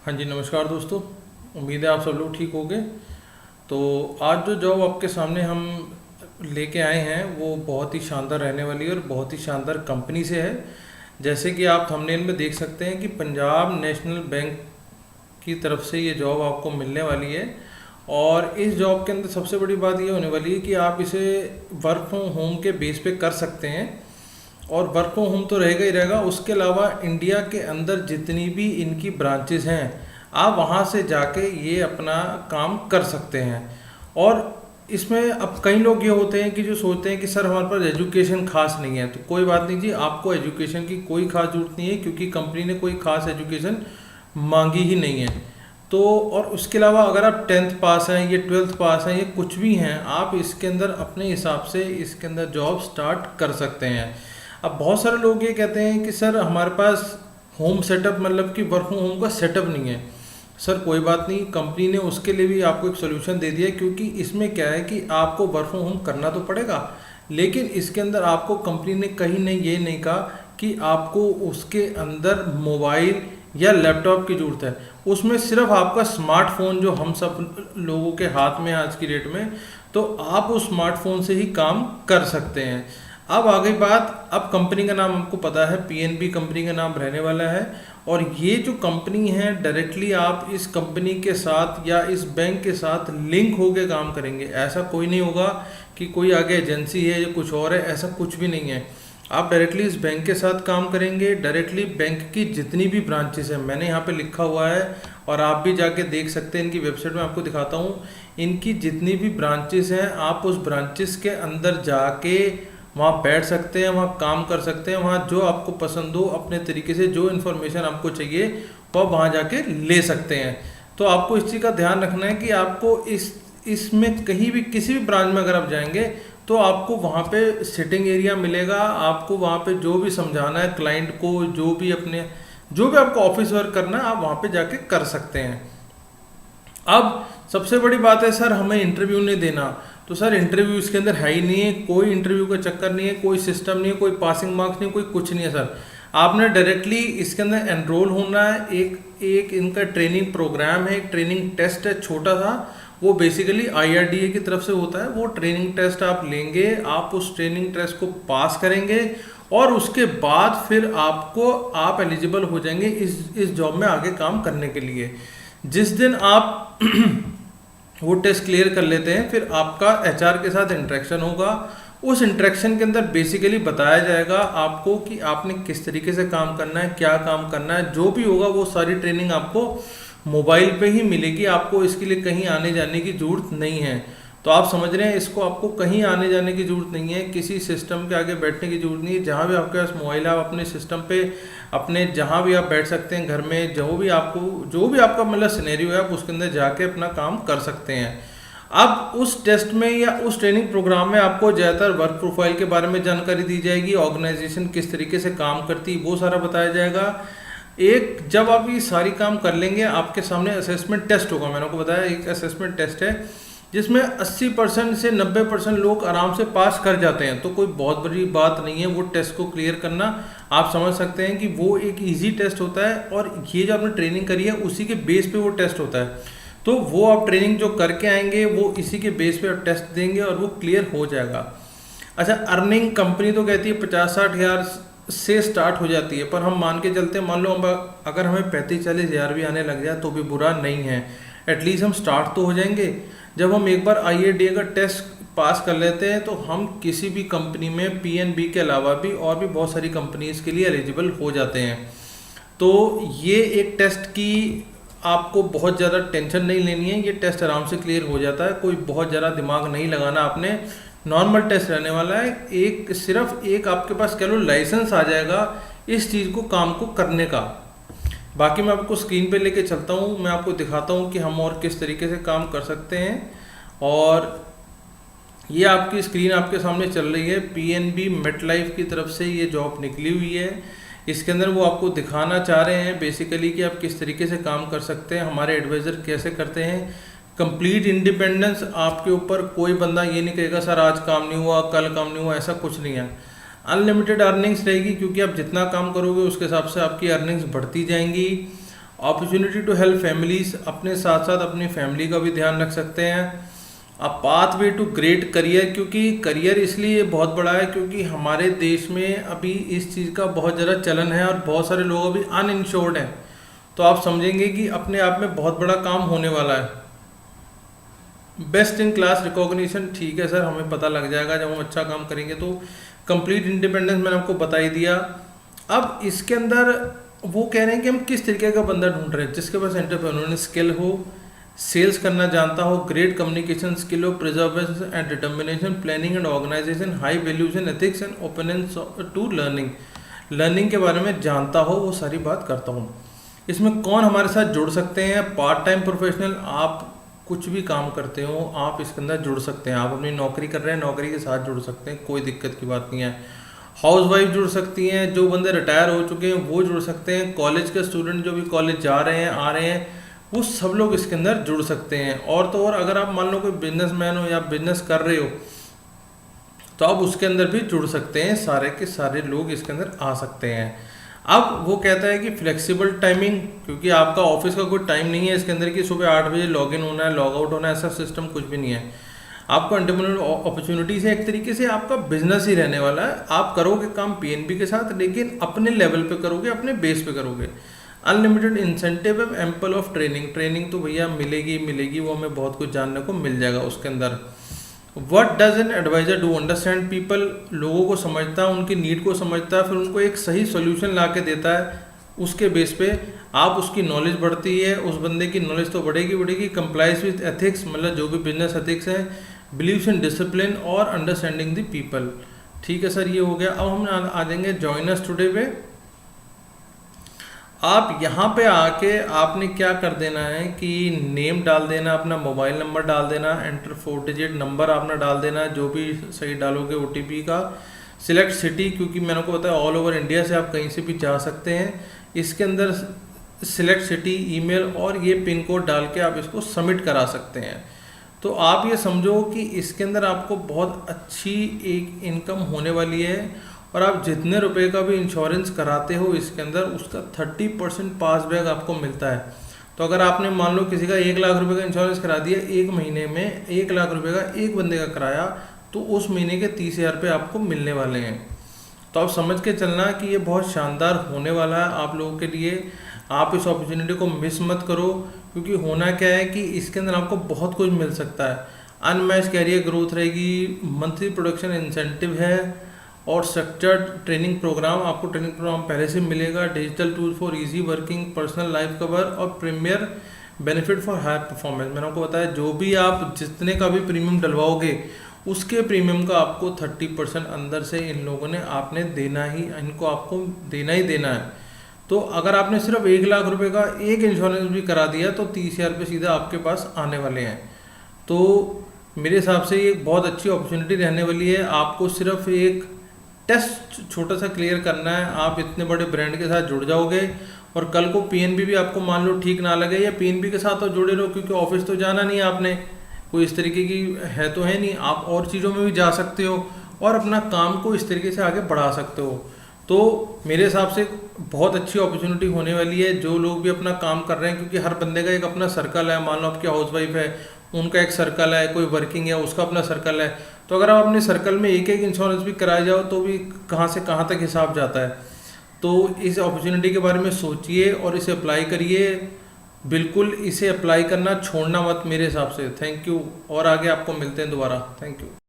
हाँ जी, नमस्कार दोस्तों। उम्मीद है आप सब लोग ठीक होंगे। तो आज जो जॉब आपके सामने हम लेके आए हैं वो बहुत ही शानदार रहने वाली है और बहुत ही शानदार कंपनी से है। जैसे कि आप थंबनेल में देख सकते हैं कि पंजाब नेशनल बैंक की तरफ से ये जॉब आपको मिलने वाली है। और इस जॉब के अंदर सबसे बड़ी बात ये होने वाली है कि आप इसे वर्क फ्रॉम होम के बेस पे कर सकते हैं। और वर्क फ्रॉम होम तो रहेगा ही रहेगा, उसके अलावा इंडिया के अंदर जितनी भी इनकी ब्रांचेस हैं आप वहाँ से जाके ये अपना काम कर सकते हैं। और इसमें अब कई लोग ये होते हैं कि जो सोचते हैं कि सर हमारे पास एजुकेशन खास नहीं है, तो कोई बात नहीं जी, आपको एजुकेशन की कोई खास जरूरत नहीं है क्योंकि कंपनी ने कोई खास एजुकेशन मांगी ही नहीं है। तो और उसके अलावा अगर आप 10th पास हैं, ये 12th पास हैं, ये कुछ भी हैं, आप इसके अंदर अपने हिसाब से इसके अंदर जॉब स्टार्ट कर सकते हैं। अब बहुत सारे लोग ये कहते हैं कि सर हमारे पास होम सेटअप मतलब कि वर्क फ्रॉम होम का सेटअप नहीं है। सर कोई बात नहीं, कंपनी ने उसके लिए भी आपको एक सोल्यूशन दे दिया है, क्योंकि इसमें क्या है कि आपको वर्क फ्रॉम होम करना तो पड़ेगा, लेकिन इसके अंदर आपको कंपनी ने कहीं नहीं ये नहीं कहा कि आपको उसके अंदर मोबाइल या लैपटॉप की ज़रूरत है। उसमें सिर्फ आपका स्मार्टफोन जो हम सब लोगों के हाथ में है आज की डेट में, तो आप उस स्मार्टफोन से ही काम कर सकते हैं। अब आ गई बात, अब कंपनी का नाम आपको पता है, पीएनबी कंपनी का नाम रहने वाला है। और ये जो कंपनी है डायरेक्टली आप इस कंपनी के साथ या इस बैंक के साथ लिंक होकर काम करेंगे। ऐसा कोई नहीं होगा कि कोई आगे एजेंसी है या कुछ और है, ऐसा कुछ भी नहीं है। आप डायरेक्टली इस बैंक के साथ काम करेंगे। डायरेक्टली बैंक की जितनी भी ब्रांचेस हैं, मैंने यहाँ पे लिखा हुआ है और आप भी जाके देख सकते हैं, इनकी वेबसाइट में आपको दिखाता हूँ। इनकी जितनी भी ब्रांचेस हैं आप उस ब्रांचेस के अंदर जाके वहाँ बैठ सकते हैं, वहाँ काम कर सकते हैं, वहाँ जो आपको पसंद हो अपने तरीके से जो इन्फॉर्मेशन आपको चाहिए वो आप वहाँ जाके ले सकते हैं। तो आपको इस चीज़ का ध्यान रखना है कि आपको इसमें कहीं भी किसी भी ब्रांच में अगर आप जाएंगे तो आपको वहाँ पे सिटिंग एरिया मिलेगा। आपको वहाँ पे जो भी समझाना है क्लाइंट को, जो भी आपको ऑफिस वर्क करना है आप वहाँ पे जाके कर सकते हैं। अब सबसे बड़ी बात है सर हमें इंटरव्यू नहीं देना, तो सर इंटरव्यू इसके अंदर है ही नहीं है, कोई इंटरव्यू का चक्कर नहीं है, कोई सिस्टम नहीं है, कोई पासिंग मार्क्स नहीं, कोई कुछ नहीं है सर। आपने डायरेक्टली इसके अंदर एनरोल होना है। एक इनका ट्रेनिंग प्रोग्राम है, एक ट्रेनिंग टेस्ट है छोटा सा, वो बेसिकली IRDA की तरफ से होता है। वो ट्रेनिंग टेस्ट आप लेंगे, आप उस ट्रेनिंग टेस्ट को पास करेंगे और उसके बाद फिर आप एलिजिबल हो जाएंगे इस जॉब में आगे काम करने के लिए। जिस दिन आप वो टेस्ट क्लियर कर लेते हैं फिर आपका HR के साथ इंटरेक्शन होगा। उस इंटरेक्शन के अंदर बेसिकली बताया जाएगा आपको कि आपने किस तरीके से काम करना है, क्या काम करना है। जो भी होगा वो सारी ट्रेनिंग आपको मोबाइल पे ही मिलेगी, आपको इसके लिए कहीं आने जाने की ज़रूरत नहीं है। तो आप समझ रहे हैं, इसको आपको कहीं आने जाने की ज़रूरत नहीं है, किसी सिस्टम के आगे बैठने की ज़रूरत नहीं है। जहाँ भी आपके पास मोबाइल है आप अपने सिस्टम पे अपने जहाँ भी आप बैठ सकते हैं, घर में जो भी आपका मतलब सिनेरियो है आप उसके अंदर जाके अपना काम कर सकते हैं। अब उस टेस्ट में या उस ट्रेनिंग प्रोग्राम में आपको ज़्यादातर वर्क प्रोफाइल के बारे में जानकारी दी जाएगी, ऑर्गेनाइजेशन किस तरीके से काम करती है वो सारा बताया जाएगा। जब आप ये सारी काम कर लेंगे आपके सामने असेसमेंट टेस्ट होगा। मैंने आपको बताया एक असेसमेंट टेस्ट है जिसमें 80% से 90% लोग आराम से पास कर जाते हैं, तो कोई बहुत बड़ी बात नहीं है वो टेस्ट को क्लियर करना। आप समझ सकते हैं कि वो एक इजी टेस्ट होता है और ये जो आपने ट्रेनिंग करी है उसी के बेस पे वो टेस्ट होता है। तो वो आप ट्रेनिंग जो करके आएंगे वो इसी के बेस पे आप टेस्ट देंगे और वो क्लियर हो जाएगा। अच्छा, अर्निंग कंपनी तो कहती है 50-60 हज़ार से स्टार्ट हो जाती है, पर हम मान के चलते हैं, मान लो अगर हमें 35-40 हज़ार भी आने लग जाए तो भी बुरा नहीं है। एटलीस्ट हम स्टार्ट तो हो जाएंगे। जब हम एक बार IRDA का टेस्ट पास कर लेते हैं तो हम किसी भी कंपनी में PNB के अलावा भी और भी बहुत सारी कंपनीज के लिए एलिजिबल हो जाते हैं। तो ये एक टेस्ट की आपको बहुत ज़्यादा टेंशन नहीं लेनी है, ये टेस्ट आराम से क्लियर हो जाता है, कोई बहुत ज़्यादा दिमाग नहीं लगाना आपने। नॉर्मल टेस्ट रहने वाला है, सिर्फ एक आपके पास कह लो लाइसेंस आ जाएगा इस चीज़ को काम को करने का। बाकी मैं आपको स्क्रीन पे लेके चलता हूँ, मैं आपको दिखाता हूँ कि हम और किस तरीके से काम कर सकते हैं। और ये आपकी स्क्रीन आपके सामने चल रही है, PNB मेटलाइफ की तरफ से ये जॉब निकली हुई है। इसके अंदर वो आपको दिखाना चाह रहे हैं बेसिकली कि आप किस तरीके से काम कर सकते हैं, हमारे एडवाइज़र कैसे करते हैं। कंप्लीट इंडिपेंडेंस आपके ऊपर, कोई बंदा ये नहीं कहेगा सर आज काम नहीं हुआ, कल काम नहीं हुआ, ऐसा कुछ नहीं है। अनलिमिटेड अर्निंग्स रहेगी क्योंकि आप जितना काम करोगे उसके हिसाब से आपकी अर्निंग्स बढ़ती जाएंगी। अपॉर्चुनिटी टू हेल्प फैमिलीज, अपने साथ साथ अपनी फैमिली का भी ध्यान रख सकते हैं। A pathway to great career, क्योंकि करियर इसलिए बहुत बड़ा है क्योंकि हमारे देश में अभी इस चीज़ का बहुत ज़्यादा चलन है और बहुत सारे लोग अभी अनइंश्योर्ड हैं। तो आप समझेंगे कि अपने आप में बहुत बड़ा काम होने वाला है। बेस्ट इन क्लास रिकॉग्निशन, ठीक है सर, हमें पता लग जाएगा जब हम अच्छा काम करेंगे। तो कंप्लीट इंडिपेंडेंस मैंने आपको बता ही दिया। अब इसके अंदर वो कह रहे हैं कि हम किस तरीके का बंदा ढूंढ रहे हैं, जिसके पास एंटरप्रेन्योर स्किल हो, सेल्स करना जानता हो, ग्रेट कम्युनिकेशन स्किल हो, preservation and determination, planning and organisation, high values in ethics and openness to learning, learning के बारे में जानता हो, वो सारी बात करता हूँ। इसमें कौन हमारे साथ जुड़ सकते हैं? पार्ट टाइम प्रोफेशनल, आप कुछ भी काम करते हो आप इसके अंदर जुड़ सकते हैं। आप अपनी नौकरी कर रहे हैं, नौकरी के साथ जुड़ सकते हैं, कोई दिक्कत की बात नहीं है। हाउस वाइफ जुड़ सकती हैं, जो बंदे रिटायर हो चुके हैं वो जुड़ सकते हैं, कॉलेज के स्टूडेंट जो भी कॉलेज जा रहे हैं आ रहे हैं वो सब लोग इसके अंदर जुड़ सकते हैं। और तो और अगर आप मान लो कोई बिजनेसमैन हो या बिजनेस कर रहे हो तो आप उसके अंदर भी जुड़ सकते हैं, सारे के सारे लोग इसके अंदर आ सकते हैं। अब वो कहता है कि फ्लेक्सिबल टाइमिंग, क्योंकि आपका ऑफिस का कोई टाइम नहीं है इसके अंदर कि सुबह 8 बजे लॉग इन होना है लॉग आउट होना है, ऐसा सिस्टम कुछ भी नहीं है। आपको एंटरप्रेन्योर अपॉर्चुनिटी से एक तरीके से आपका बिजनेस ही रहने वाला है। आप करोगे काम पीएनबी के साथ, लेकिन अपने लेवल पे करोगे, अपने बेस पे करोगे। Unlimited incentive and ample of training, training तो भैया मिलेगी मिलेगी, वो हमें बहुत कुछ जानने को मिल जाएगा उसके अंदर। What does an adviser do? Understand people, लोगों को समझता है, उनकी नीड को समझता है, फिर उनको एक सही सोल्यूशन ला के देता है। उसके बेस पे आप उसकी नॉलेज बढ़ती है, उस बंदे की नॉलेज तो बढ़ेगी बढ़ेगी। कंप्लाइज विद एथिक्स, मतलब जो भी बिजनेस एथिक्स हैं, बिलीव्स इन डिसिप्लिन और अंडरस्टैंडिंग द पीपल। ठीक है सर, ये हो गया। अब हम आ जाएंगे जॉइन अस टुडे पे। आप यहाँ पे आके आपने क्या कर देना है कि नेम डाल देना, अपना मोबाइल नंबर डाल देना, एंटर 4 डिजिट नंबर आपने डाल देना, जो भी सही डालोगे ओटीपी का। सिलेक्ट सिटी, क्योंकि मैंने को बताया ऑल ओवर इंडिया से आप कहीं से भी जा सकते हैं। इसके अंदर सिलेक्ट सिटी, ईमेल और ये पिन कोड डाल के आप इसको सबमिट करा सकते हैं। तो आप ये समझो कि इसके अंदर आपको बहुत अच्छी एक इनकम होने वाली है। और आप जितने रुपए का भी इंश्योरेंस कराते हो इसके अंदर, उसका 30% पासबैक आपको मिलता है। तो अगर आपने मान लो किसी का 1 लाख रुपए का इंश्योरेंस करा दिया, एक महीने में 1 लाख रुपए का एक बंदे का कराया, तो उस महीने के 30,000 रुपये आपको मिलने वाले हैं। तो आप समझ के चलना कि ये बहुत शानदार होने वाला है आप लोगों के लिए। आप इस अपॉर्चुनिटी को मिस मत करो, क्योंकि होना क्या है कि इसके अंदर आपको बहुत कुछ मिल सकता है। अनमैच कैरियर ग्रोथ रहेगी, मंथली प्रोडक्शन इंसेंटिव है, और स्ट्रक्चर्ड ट्रेनिंग प्रोग्राम, आपको ट्रेनिंग प्रोग्राम पहले से मिलेगा। Digital tool for easy working, personal life cover और premier benefit for high performance. मैंने आपको बताया जो भी आप जितने का भी प्रीमियम डलवाओगे उसके प्रीमियम का आपको 30% अंदर से इन लोगों ने आपने देना ही, इनको आपको देना ही देना है। तो अगर आपने सिर्फ 1 लाख रुपए का एक इंश्योरेंस भी करा दिया तो 30,000 रुपये सीधा आपके पास आने वाले हैं। तो मेरे हिसाब से ये बहुत अच्छी अपॉर्चुनिटी रहने वाली है। आपको सिर्फ एक टेस्ट छोटा सा क्लियर करना है, आप इतने बड़े ब्रांड के साथ जुड़ जाओगे। और कल को पीएनबी भी आपको मान लो ठीक ना लगे, या पीएनबी के साथ तो जुड़े रहो, क्योंकि ऑफिस तो जाना नहीं है आपने, कोई इस तरीके की है तो है नहीं। आप और चीज़ों में भी जा सकते हो और अपना काम को इस तरीके से आगे बढ़ा सकते हो। तो मेरे हिसाब से बहुत अच्छी अपॉर्चुनिटी होने वाली है। जो लोग भी अपना काम कर रहे हैं, क्योंकि हर बंदे का एक अपना सर्कल है, मान लो आपकी हाउस वाइफ है उनका एक सर्कल है, कोई वर्किंग है उसका अपना सर्कल है। तो अगर आप अपने सर्कल में एक एक इंश्योरेंस भी कराए जाओ तो भी कहाँ से कहाँ तक हिसाब जाता है। तो इस अपॉर्चुनिटी के बारे में सोचिए और इसे अप्लाई करिए। बिल्कुल इसे अप्लाई करना छोड़ना मत मेरे हिसाब से। थैंक यू, और आगे आपको मिलते हैं दोबारा। Thank you.